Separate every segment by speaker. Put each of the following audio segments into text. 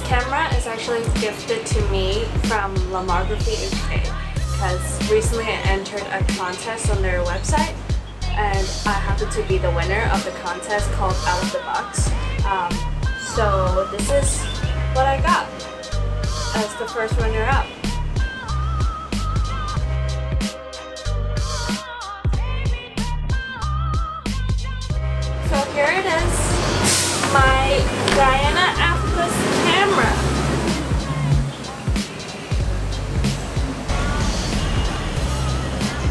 Speaker 1: camera is actually gifted to me from Lomography UK because recently I entered a contest on their website and I happened to be the winner of the contest called Out of the Box. So this is what I got as the first runner-up. So here it is, my Diana F+ camera.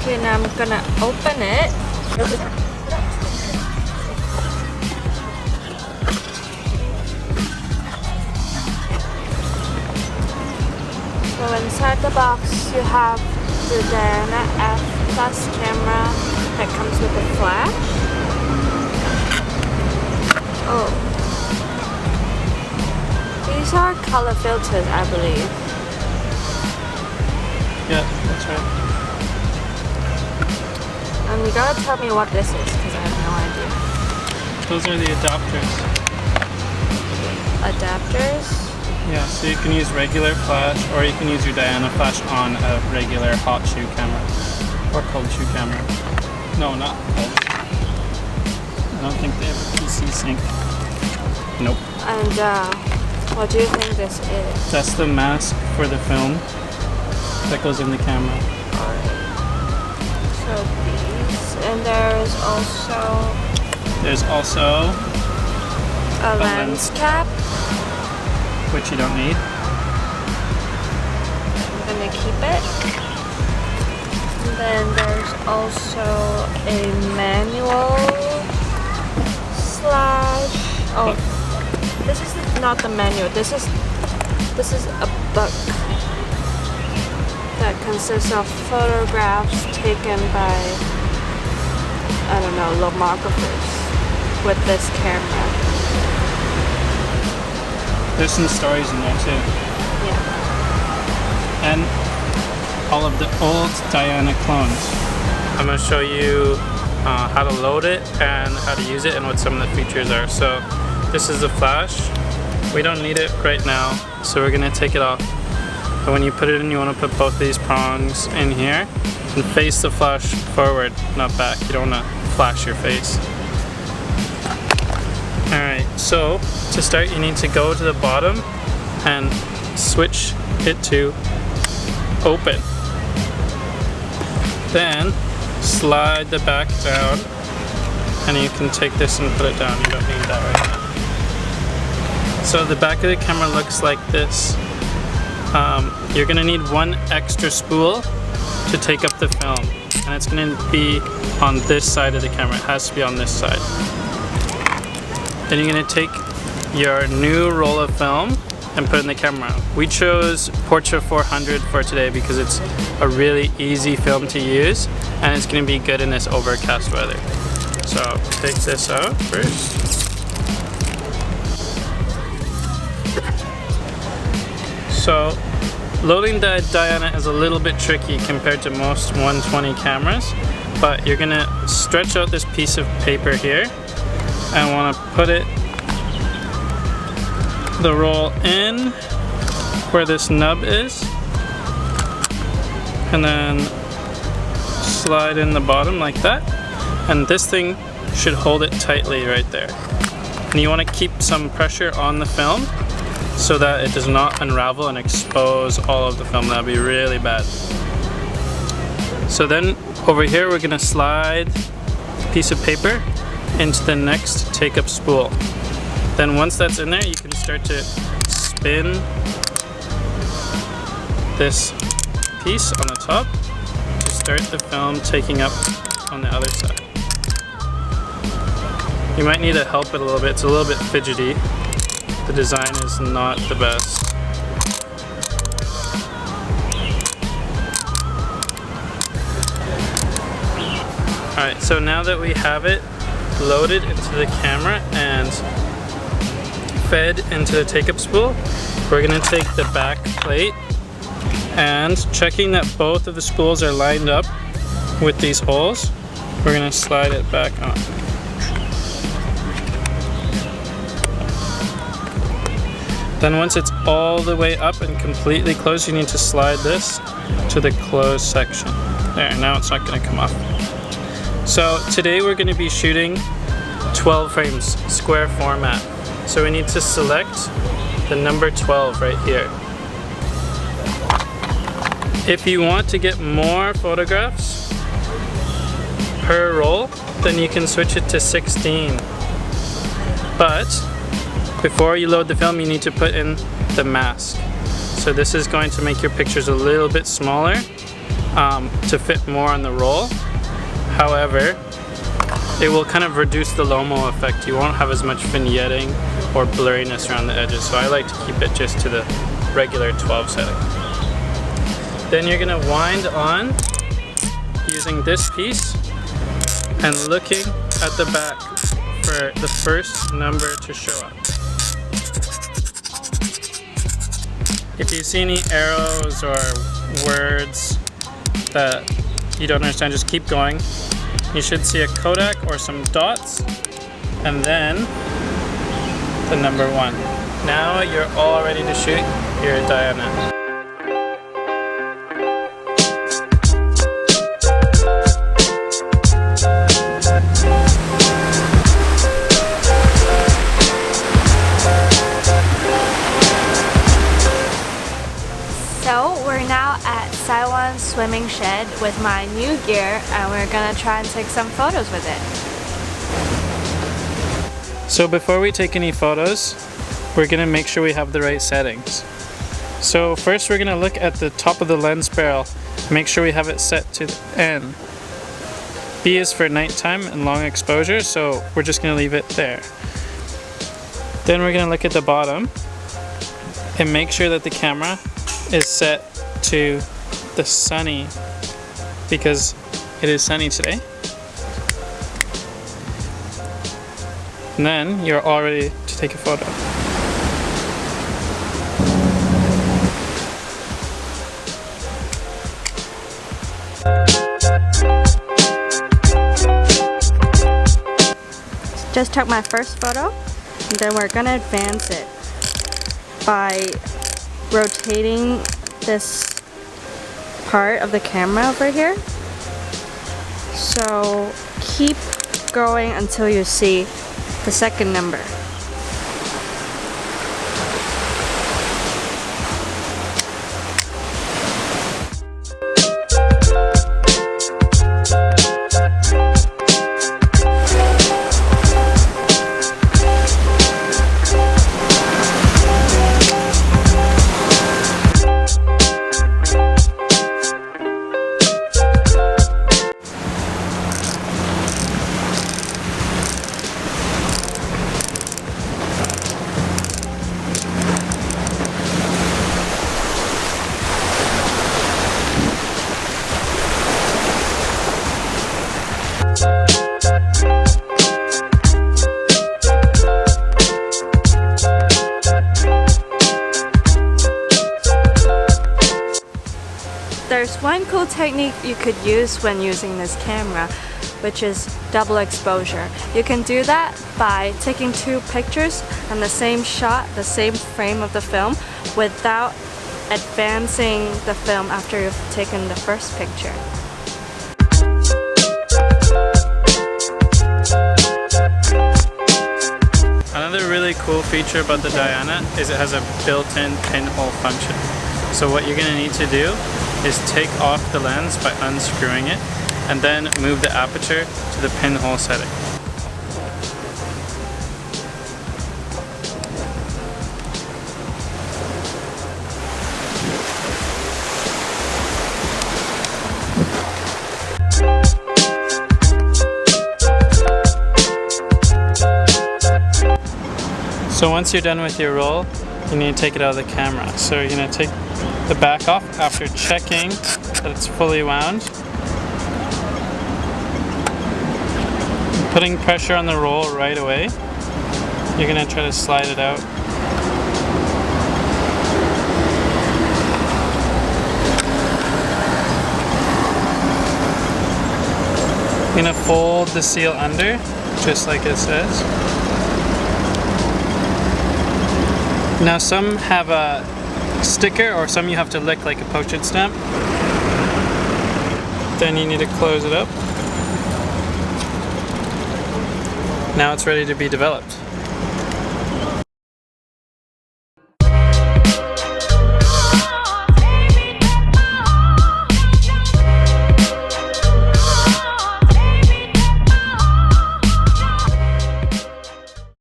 Speaker 1: Okay, now I'm gonna open it. So inside the box you have the Diana F+ camera that comes with a flash. Oh. These are color filters, I believe.
Speaker 2: Yeah, that's right.
Speaker 1: And you gotta tell me what this is, because I have no idea.
Speaker 2: Those are the adapters.
Speaker 1: Adapters?
Speaker 2: Yeah, so you can use regular flash, or you can use your Diana flash on a regular hot shoe camera. Or cold shoe camera. No, not cold. I don't think they have a PC sync. Nope.
Speaker 1: And what do you think this is?
Speaker 2: That's the mask for the film that goes in the camera.
Speaker 1: So these, and there's also a lens cap,
Speaker 2: which you don't need.
Speaker 1: I'm gonna keep it. And then there's also a manual slash. Oh, this is not the manual. This is a book that consists of photographs taken by, I don't know, lomographers with this camera.
Speaker 2: There's some stories in there too.
Speaker 1: Yeah.
Speaker 2: And all of the old Diana clones. I'm going to show you how to load it and how to use it and what some of the features are. So this is the flash. We don't need it right now, so we're going to take it off. But when you put it in, you want to put both these prongs in here and face the flash forward, not back. You don't want to flash your face. Alright, so to start you need to go to the bottom and switch it to open. Then slide the back down and you can take this and put it down. You don't need that right now. So the back of the camera looks like this. You're going to need one extra spool to take up the film, and it's going to be on this side of the camera. It has to be on this side. Then you're going to take your new roll of film and put it in the camera. We chose Portra 400 for today because it's a really easy film to use and it's going to be good in this overcast weather. So take this out first. So loading the Diana is a little bit tricky compared to most 120 cameras, but you're gonna stretch out this piece of paper here and want to put it, the roll in where this nub is, and then slide in the bottom like that, and this thing should hold it tightly right there. And you want to keep some pressure on the film so that it does not unravel and expose all of the film. That would be really bad. So then over here we're going to slide a piece of paper into the next take-up spool. Then once that's in there, you can start to spin this piece on the top to start the film taking up on the other side. You might need to help it a little bit. It's a little bit fidgety. The design is not the best. Alright, so now that we have it loaded into the camera and fed into the take-up spool, we're going to take the back plate and, checking that both of the spools are lined up with these holes, we're going to slide it back on. Then once it's all the way up and completely closed, you need to slide this to the closed section. There, now it's not going to come off. So today we're going to be shooting 12 frames, square format. So we need to select the number 12 right here. If you want to get more photographs per roll, then you can switch it to 16. But before you load the film, you need to put in the mask. So this is going to make your pictures a little bit smaller to fit more on the roll. However, it will kind of reduce the Lomo effect. You won't have as much vignetting or blurriness around the edges. So I like to keep it just to the regular 12 setting. Then you're gonna wind on using this piece and looking at the back for the first number to show up. If you see any arrows or words that you don't understand, just keep going. You should see a Kodak or some dots, and then the number 1. Now you're all ready to shoot your Diana.
Speaker 1: So we're now at Sai Wan swimming shed with my new gear, and we're gonna try and take some photos with it.
Speaker 2: So before we take any photos, we're gonna make sure we have the right settings. So first we're gonna look at the top of the lens barrel, make sure we have it set to N. B is for nighttime and long exposure, so we're just gonna leave it there. Then we're gonna look at the bottom and make sure that the camera is set to the sunny, because it is sunny today. And then you're all ready to take a photo.
Speaker 1: Just took my first photo, and then we're gonna advance it by rotating this part of the camera over here. So keep going until you see the second number. There's one cool technique you could use when using this camera, which is double exposure. You can do that by taking 2 pictures on the same shot, the same frame of the film, without advancing the film after you've taken the first picture.
Speaker 2: Another really cool feature about the Diana is it has a built-in pinhole function. So what you're going to need to do is take off the lens by unscrewing it and then move the aperture to the pinhole setting. So once you're done with your roll, you need to take it out of the camera. So you're going to take the back off after checking that it's fully wound. Putting pressure on the roll right away. You're going to try to slide it out. You're going to fold the seal under, just like it says. Now some have a sticker, or some you have to lick like a postage stamp. Then you need to close it up. Now it's ready to be developed.